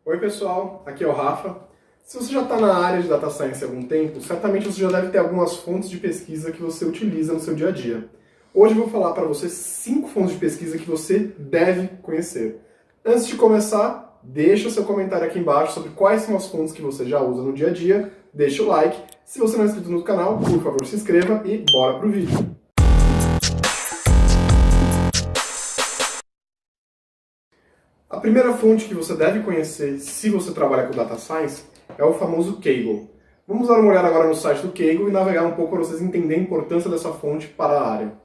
Oi pessoal, aqui é o Rafa. Se você já está na área de Data Science há algum tempo, certamente você já deve ter algumas fontes de pesquisa que você utiliza no seu dia a dia. Hoje eu vou falar para você 5 fontes de pesquisa que você deve conhecer. Antes de começar, deixa o seu comentário aqui embaixo sobre quais são as fontes que você já usa no dia a dia, deixa o like. Se você não é inscrito no canal, por favor se inscreva e bora pro vídeo. A primeira fonte que você deve conhecer se você trabalha com Data Science é o famoso Kaggle. Vamos dar uma olhada agora no site do Kaggle e navegar um pouco para vocês entenderem a importância dessa fonte para a área.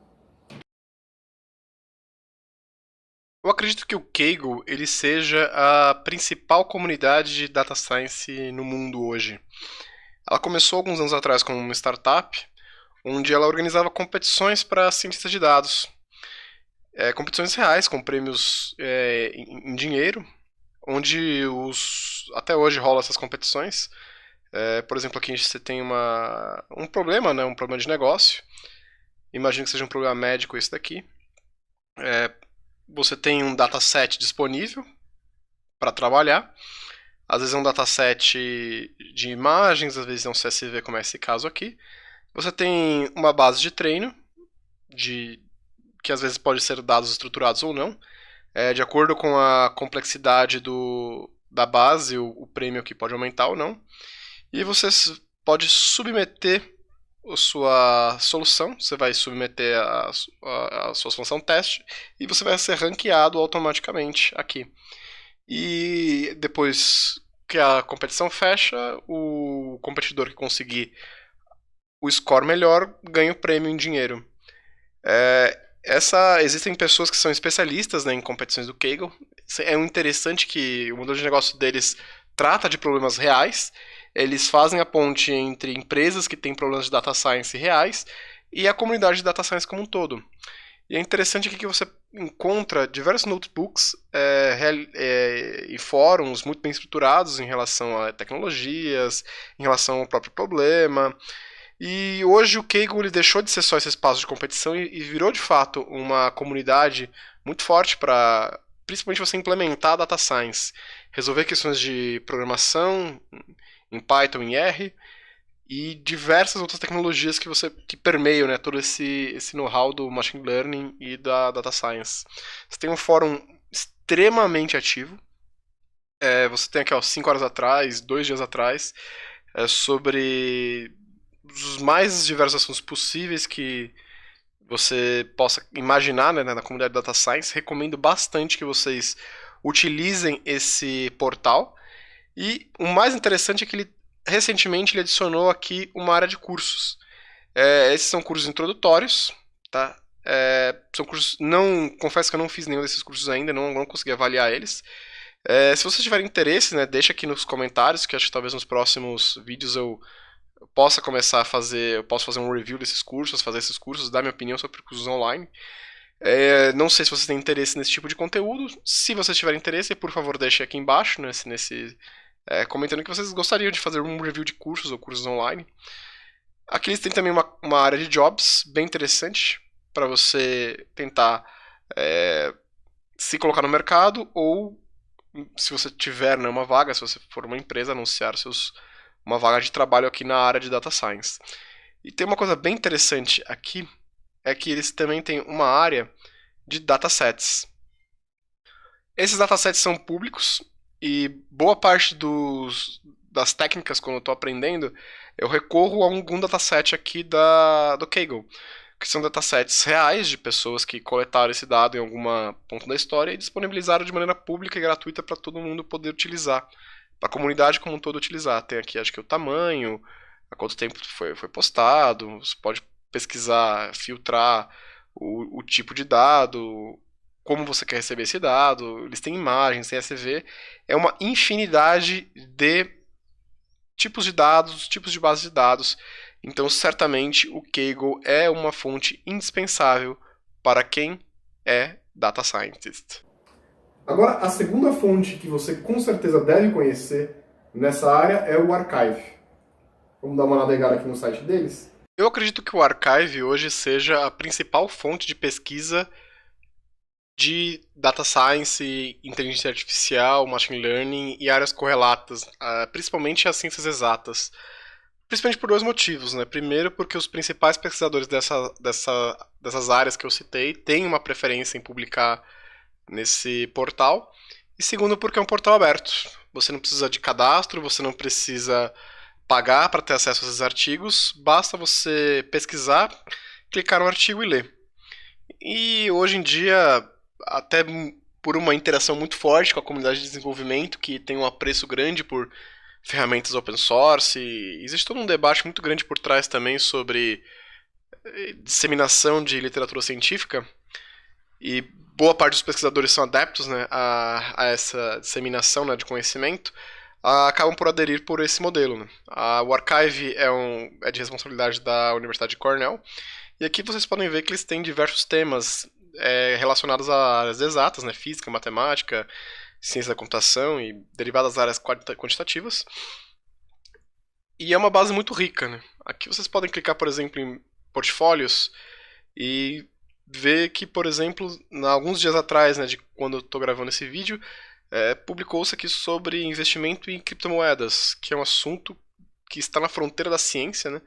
Eu acredito que o Kaggle ele seja a principal comunidade de Data Science no mundo hoje. Ela começou alguns anos atrás como uma startup, onde ela organizava competições para cientistas de dados. Competições reais, com prêmios em dinheiro, onde até hoje rolam essas competições. Por exemplo, aqui você tem um problema, né, um problema de negócio. Imagino que seja um problema médico esse daqui. Você tem um dataset disponível para trabalhar. Às vezes é um dataset de imagens, às vezes é um CSV, como é esse caso aqui. Você tem uma base de treino, que às vezes pode ser dados estruturados ou não. De acordo com a complexidade da base, o prêmio aqui pode aumentar ou não. E você pode submeter a sua solução, você vai submeter a sua solução teste e você vai ser ranqueado automaticamente aqui. E depois que a competição fecha, o competidor que conseguir o score melhor ganha o prêmio em dinheiro. Existem pessoas que são especialistas, né, em competições do Kaggle. É interessante que o modelo de negócio deles trata de problemas reais. Eles fazem a ponte entre empresas que têm problemas de data science reais e a comunidade de data science como um todo. E é interessante aqui que você encontra diversos notebooks e fóruns muito bem estruturados em relação a tecnologias, em relação ao próprio problema. E hoje o Kaggle ele deixou de ser só esse espaço de competição e virou de fato uma comunidade muito forte para principalmente você implementar a data science, resolver questões de programação em Python e R e diversas outras tecnologias que permeiam, né, todo esse know-how do machine learning e da data science. Você tem um fórum extremamente ativo. Você tem aqui 5 horas atrás, 2 dias atrás, sobre os mais diversos assuntos possíveis que você possa imaginar, né, na comunidade Data Science. Recomendo bastante que vocês utilizem esse portal. E o mais interessante é que recentemente ele adicionou aqui uma área de cursos. Esses são cursos introdutórios, tá? São cursos, confesso que eu não fiz nenhum desses cursos ainda, não consegui avaliar eles. Se vocês tiverem interesse, né, deixa aqui nos comentários, que acho que talvez nos próximos vídeos eu posso fazer um review desses cursos, fazer esses cursos, dar minha opinião sobre cursos online. Não sei se vocês têm interesse nesse tipo de conteúdo. Se vocês tiverem interesse, por favor, deixe aqui embaixo, comentando que vocês gostariam de fazer um review de cursos ou cursos online. Aqui eles têm também uma área de jobs bem interessante para você tentar se colocar no mercado ou, se você tiver, né, uma vaga, se você for uma empresa, anunciar uma vaga de trabalho aqui na área de Data Science. E tem uma coisa bem interessante aqui, é que eles também têm uma área de datasets. Esses datasets são públicos e boa parte das técnicas, quando eu estou aprendendo, eu recorro a algum dataset aqui do Kaggle, que são datasets reais de pessoas que coletaram esse dado em algum ponto da história e disponibilizaram de maneira pública e gratuita para todo mundo poder utilizar, para a comunidade como um todo utilizar. Tem aqui, acho que o tamanho, há quanto tempo foi postado, você pode pesquisar, filtrar o tipo de dado, como você quer receber esse dado, eles têm imagens, CSV, é uma infinidade de tipos de dados, tipos de bases de dados. Então, certamente, o Kaggle é uma fonte indispensável para quem é Data Scientist. Agora, a segunda fonte que você com certeza deve conhecer nessa área é o Archive. Vamos dar uma navegada aqui no site deles? Eu acredito que o Archive hoje seja a principal fonte de pesquisa de data science, inteligência artificial, machine learning e áreas correlatas, principalmente as ciências exatas. Principalmente por dois motivos, né? Primeiro, porque os principais pesquisadores dessas áreas que eu citei têm uma preferência em publicar nesse portal. E segundo, porque é um portal aberto. Você não precisa de cadastro, você não precisa pagar para ter acesso a esses artigos, basta você pesquisar, clicar no artigo e ler. E hoje em dia, até por uma interação muito forte com a comunidade de desenvolvimento, que tem um apreço grande por ferramentas open source, e existe todo um debate muito grande por trás também sobre disseminação de literatura científica, e boa parte dos pesquisadores são adeptos, né, a essa disseminação, né, de conhecimento, acabam por aderir por esse modelo. Né? O Archive é de responsabilidade da Universidade de Cornell, e aqui vocês podem ver que eles têm diversos temas relacionados a áreas exatas, né, física, matemática, ciência da computação e derivadas das áreas quantitativas. E é uma base muito rica. Né? Aqui vocês podem clicar, por exemplo, em portfólios e ver que, por exemplo, alguns dias atrás, né, de quando eu estou gravando esse vídeo, publicou-se aqui sobre investimento em criptomoedas, que é um assunto que está na fronteira da ciência. Né?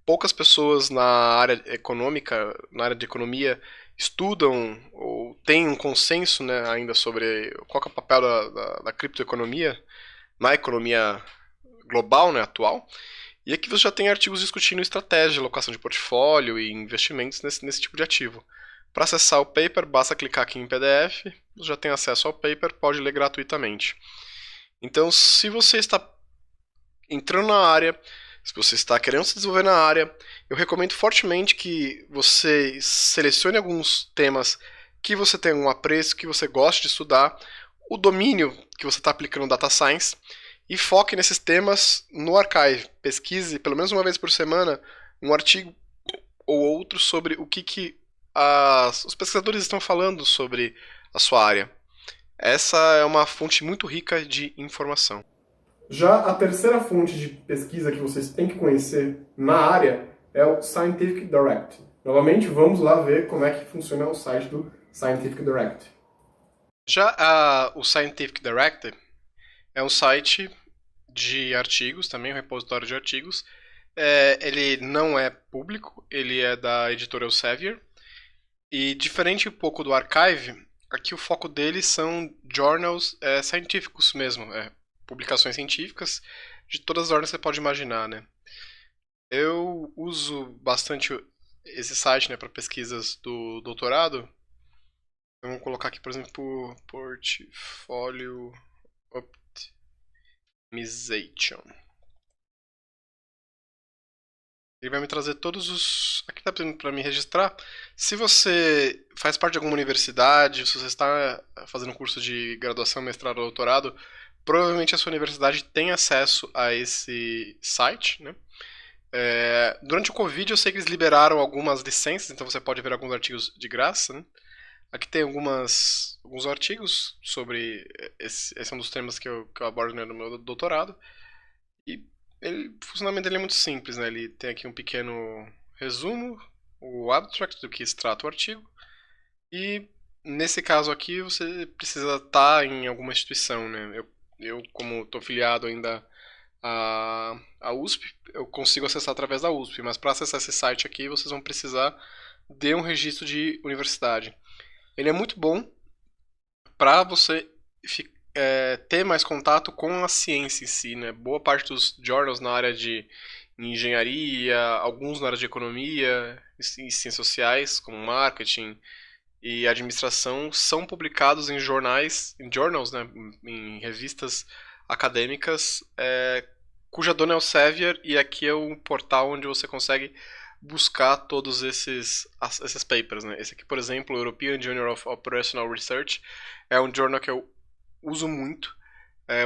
Poucas pessoas na área econômica, na área de economia, estudam ou têm um consenso, né, ainda sobre qual é o papel da criptoeconomia na economia global, né, atual. E aqui você já tem artigos discutindo estratégia, alocação de portfólio e investimentos nesse tipo de ativo. Para acessar o paper, basta clicar aqui em PDF, você já tem acesso ao paper, pode ler gratuitamente. Então, se você está entrando na área, se você está querendo se desenvolver na área, eu recomendo fortemente que você selecione alguns temas que você tenha um apreço, que você goste de estudar, o domínio que você está aplicando no Data Science, e foque nesses temas no Archive. Pesquise, pelo menos uma vez por semana, um artigo ou outro sobre o que os pesquisadores estão falando sobre a sua área. Essa é uma fonte muito rica de informação. Já a terceira fonte de pesquisa que vocês têm que conhecer na área é o Scientific Direct. Novamente, vamos lá ver como é que funciona o site do Scientific Direct. Já o Scientific Direct é um site de artigos, também um repositório de artigos. Ele não é público, ele é da editora Elsevier. E diferente um pouco do Archive, aqui o foco deles são journals científicos mesmo, publicações científicas de todas as ordens que você pode imaginar, né? Eu uso bastante esse site, né, para pesquisas do doutorado. Vamos colocar aqui, por exemplo, Portfolio Optimization. Ele vai me trazer todos os... Aqui está pedindo para me registrar. Se você faz parte de alguma universidade, se você está fazendo um curso de graduação, mestrado ou doutorado, provavelmente a sua universidade tem acesso a esse site, né? Durante o Covid eu sei que eles liberaram algumas licenças, então você pode ver alguns artigos de graça, né? Aqui tem alguns artigos sobre... Esse é um dos temas que eu abordo, né, no meu doutorado. E o funcionamento dele é muito simples, né? Ele tem aqui um pequeno resumo, o abstract do que se trata o artigo, e nesse caso aqui você precisa estar em alguma instituição, né? Eu como estou filiado ainda à USP, eu consigo acessar através da USP, mas para acessar esse site aqui vocês vão precisar de um registro de universidade. Ele é muito bom para você ter mais contato com a ciência em si, né? Boa parte dos journals na área de engenharia, alguns na área de economia e ciências sociais, como marketing e administração, são publicados em journals, né? Em revistas acadêmicas, cuja dona é o Elsevier, e aqui é um portal onde você consegue buscar todos esses papers, né? Esse aqui, por exemplo, o European Journal of Operational Research, é um journal que eu uso muito.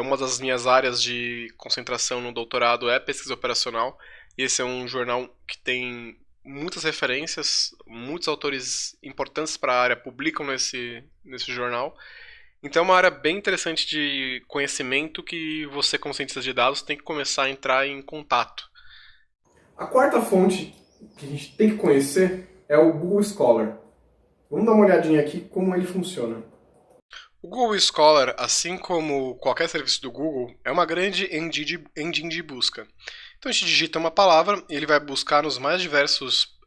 Uma das minhas áreas de concentração no doutorado é pesquisa operacional, e esse é um jornal que tem muitas referências, muitos autores importantes para a área publicam nesse jornal. Então é uma área bem interessante de conhecimento que você, como cientista de dados, tem que começar a entrar em contato. A quarta fonte que a gente tem que conhecer é o Google Scholar. Vamos dar uma olhadinha aqui como ele funciona. O Google Scholar, assim como qualquer serviço do Google, é uma grande engine de busca. Então a gente digita uma palavra e ele vai buscar nos mais diversos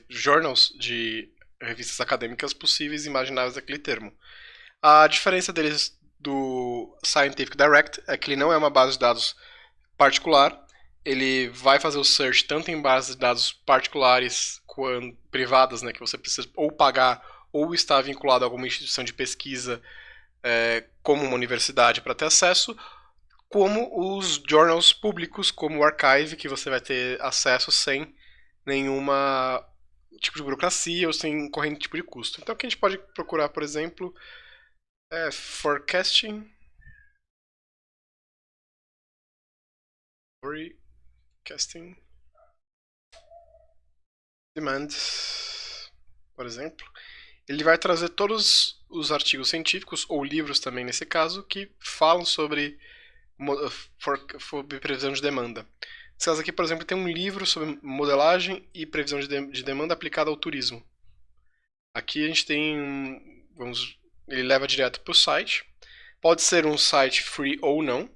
journals de revistas acadêmicas possíveis e imagináveis daquele termo. A diferença deles do Scientific Direct é que ele não é uma base de dados particular, ele vai fazer o search tanto em bases de dados particulares quanto privadas, né, que você precisa ou pagar ou estar vinculado a alguma instituição de pesquisa, como uma universidade para ter acesso, como os journals públicos, como o Archive, que você vai ter acesso sem nenhuma tipo de burocracia ou sem correr nenhum tipo de custo. Então aqui a gente pode procurar, por exemplo, forecasting demand, por exemplo. Ele vai trazer todos os artigos científicos, ou livros também nesse caso, que falam sobre previsão de demanda. Nesse caso aqui, por exemplo, tem um livro sobre modelagem e previsão de demanda aplicada ao turismo. Aqui a gente tem, ele leva direto para o site. Pode ser um site free ou não.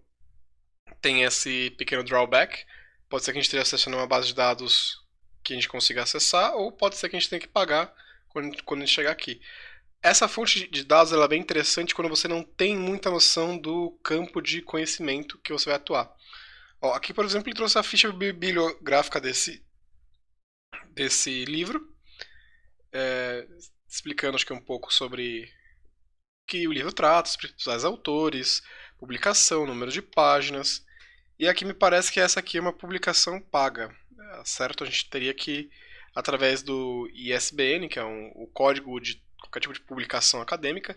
Tem esse pequeno drawback. Pode ser que a gente esteja acessando uma base de dados que a gente consiga acessar, ou pode ser que a gente tenha que pagar quando a gente chegar aqui. Essa fonte de dados ela é bem interessante quando você não tem muita noção do campo de conhecimento que você vai atuar. Ó, aqui, por exemplo, ele trouxe a ficha bibliográfica desse livro, explicando acho que um pouco sobre o que o livro trata, os principais autores, publicação, número de páginas. E aqui me parece que essa aqui é uma publicação paga. Certo? A gente teria que, através do ISBN, que é o código de qualquer tipo de publicação acadêmica,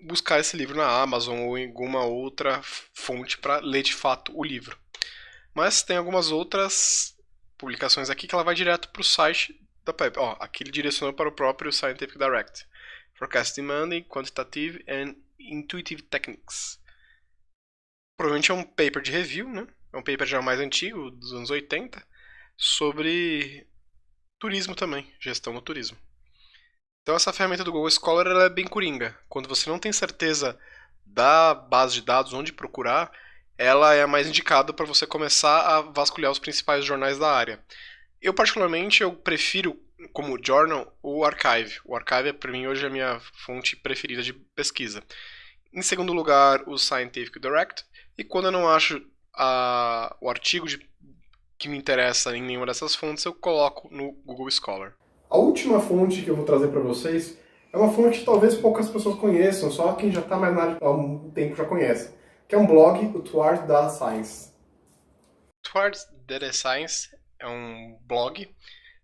buscar esse livro na Amazon ou em alguma outra fonte para ler de fato o livro. Mas tem algumas outras publicações aqui que ela vai direto para o site da PEP. Ó, aqui ele direcionou para o próprio Scientific Direct. Forecast Demanding, Quantitative and Intuitive Techniques. Provavelmente é um paper de review, né? É um paper já mais antigo, dos anos 80, sobre turismo também, gestão no turismo. Então essa ferramenta do Google Scholar ela é bem coringa. Quando você não tem certeza da base de dados, onde procurar, ela é a mais indicada para você começar a vasculhar os principais jornais da área. Eu particularmente eu prefiro como journal o Archive. O Archive para mim hoje é a minha fonte preferida de pesquisa. Em segundo lugar, o Scientific Direct. E quando eu não acho o artigo que me interessa em nenhuma dessas fontes, eu coloco no Google Scholar. A última fonte que eu vou trazer para vocês é uma fonte que talvez poucas pessoas conheçam, só quem já está mais na área há um tempo já conhece, que é um blog, o Towards Data Science. Towards Data Science é um blog,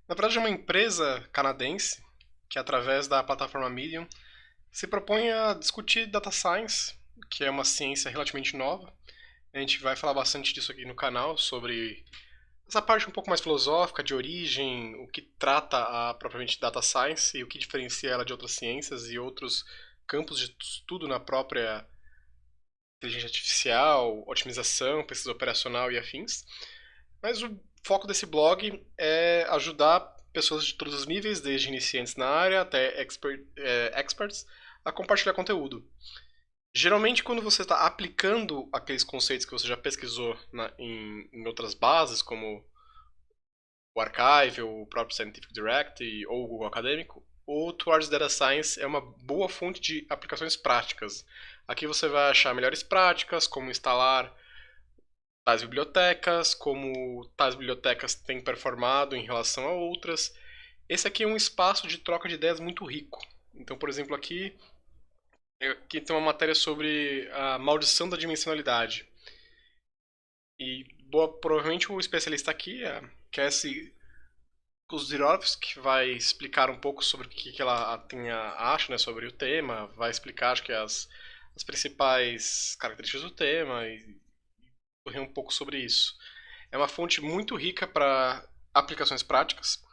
na verdade é uma empresa canadense, que através da plataforma Medium, se propõe a discutir Data Science, que é uma ciência relativamente nova. A gente vai falar bastante disso aqui no canal, sobre essa parte um pouco mais filosófica, de origem, o que trata a propriamente Data Science e o que diferencia ela de outras ciências e outros campos de estudo na própria inteligência artificial, otimização, pesquisa operacional e afins. Mas o foco desse blog é ajudar pessoas de todos os níveis, desde iniciantes na área até experts, a compartilhar conteúdo. Geralmente, quando você está aplicando aqueles conceitos que você já pesquisou em outras bases, como o Archive, ou o próprio Scientific Direct, ou o Google Acadêmico, o Towards Data Science é uma boa fonte de aplicações práticas. Aqui você vai achar melhores práticas, como instalar tais bibliotecas, como tais bibliotecas têm performado em relação a outras. Esse aqui é um espaço de troca de ideias muito rico. Então, por exemplo, aqui tem uma matéria sobre a maldição da dimensionalidade. E provavelmente o especialista aqui é Cassie Kozdirovski, que vai explicar um pouco sobre o que ela acha, né, sobre o tema, vai explicar acho que as principais características do tema e correr um pouco sobre isso. É uma fonte muito rica para aplicações práticas.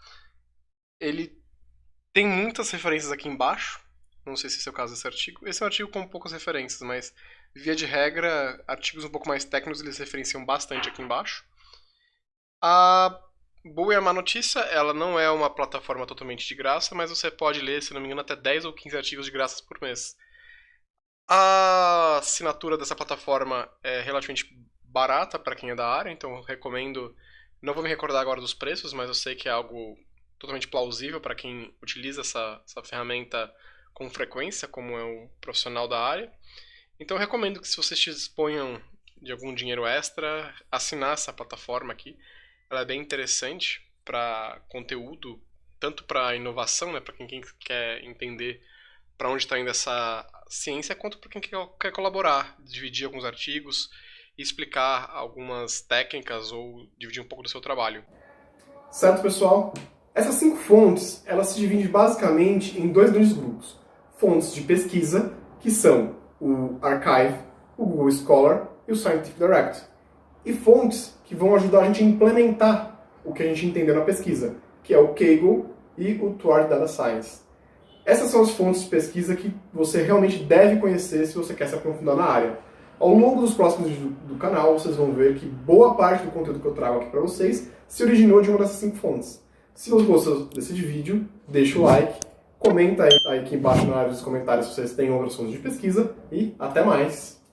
Ele tem muitas referências aqui embaixo. Não sei se esse é o caso desse artigo. Esse é um artigo com poucas referências, mas via de regra, artigos um pouco mais técnicos eles referenciam bastante aqui embaixo. A Boa e a má notícia, ela não é uma plataforma totalmente de graça, mas você pode ler, se não me engano, até 10 ou 15 artigos de graça por mês. A assinatura dessa plataforma é relativamente barata para quem é da área, então eu recomendo. Não vou me recordar agora dos preços, mas eu sei que é algo totalmente plausível para quem utiliza essa ferramenta com frequência, como é um profissional da área. Então eu recomendo que, se vocês disponham de algum dinheiro extra, assinar essa plataforma aqui. Ela é bem interessante para conteúdo, tanto para inovação, né, para quem quer entender para onde está indo essa ciência, quanto para quem quer colaborar, dividir alguns artigos e explicar algumas técnicas ou dividir um pouco do seu trabalho. Certo, pessoal? Essas 5 fontes, elas se dividem basicamente em 2 grandes grupos. Fontes de pesquisa, que são o Archive, o Google Scholar e o Scientific Direct. E fontes que vão ajudar a gente a implementar o que a gente entendeu na pesquisa, que é o Kaggle e o Toward Data Science. Essas são as fontes de pesquisa que você realmente deve conhecer se você quer se aprofundar na área. Ao longo dos próximos vídeos do canal, vocês vão ver que boa parte do conteúdo que eu trago aqui para vocês se originou de uma dessas 5 fontes. Se você gostou desse vídeo, deixa o like, comenta aí aqui embaixo na área dos comentários se vocês têm outras fontes de pesquisa e até mais!